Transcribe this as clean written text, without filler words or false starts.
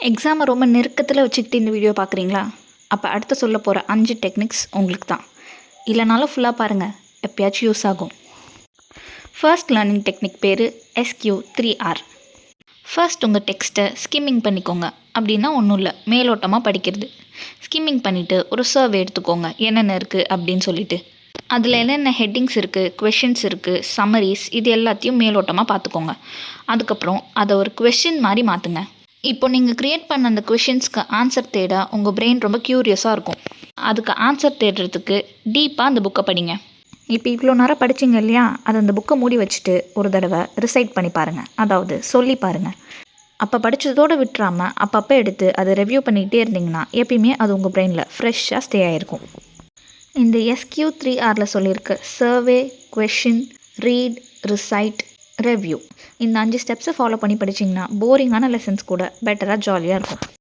எக்ஸாமை ரொம்ப நெருக்கத்தில் வச்சுக்கிட்டு இந்த வீடியோ பார்க்குறீங்களா? அப்போ அடுத்து சொல்ல போகிற 5 டெக்னிக்ஸ் உங்களுக்கு தான். இல்லைனாலும் ஃபுல்லாக பாருங்கள், எப்பயாச்சும் யூஸ் ஆகும். ஃபர்ஸ்ட் லேர்னிங் டெக்னிக் பேர் SQ3R. ஃபர்ஸ்ட் உங்கள் டெக்ஸ்ட்டை ஸ்கிம்மிங் பண்ணிக்கோங்க. அப்படின்னா ஒன்றும் இல்லை, மேலோட்டமாக படிக்கிறது. ஸ்கிம்மிங் பண்ணிவிட்டு ஒரு சர்வே எடுத்துக்கோங்க, என்னென்ன இருக்குது அப்படின்னு சொல்லிட்டு. அதில் என்னென்ன ஹெட்டிங்ஸ் இருக்குது, கொஷின்ஸ் இருக்குது, சம்மரிஸ், இது எல்லாத்தையும் மேலோட்டமாக பார்த்துக்கோங்க. அதுக்கப்புறம் அதை ஒரு கொஷின் மாதிரி மாற்றுங்க. இப்போ நீங்கள் க்ரியேட் பண்ண அந்த கொஷின்ஸ்க்கு ஆன்சர் தேட உங்கள் பிரெயின் ரொம்ப க்யூரியஸாக இருக்கும். அதுக்கு ஆன்சர் தேடுறதுக்கு டீப்பாக அந்த புக்கை படிங்க. இப்போ இவ்வளோ நேரம் படிச்சிங்க இல்லையா, அதை அந்த புக்கை மூடி வச்சுட்டு ஒரு தடவை ரிசைட் பண்ணி பாருங்கள், அதாவது சொல்லி பாருங்கள். அப்போ படித்ததோடு விட்டுறாமல் அப்பப்போ எடுத்து அதை ரிவ்யூ பண்ணிக்கிட்டே இருந்தீங்கன்னா எப்பயுமே அது உங்கள் பிரெயினில் ஃப்ரெஷ்ஷாக ஸ்டே ஆகிருக்கும். இந்த SQ3Rல சொல்லியிருக்கு survey, question, read, recite, review. இந்த 5 ஸ்டெப்ஸை ஃபாலோ பண்ணி படிச்சிங்கன்னா போரிங்கான லெசன்ஸ் கூட பெட்டராக ஜாலியாக இருக்கும்.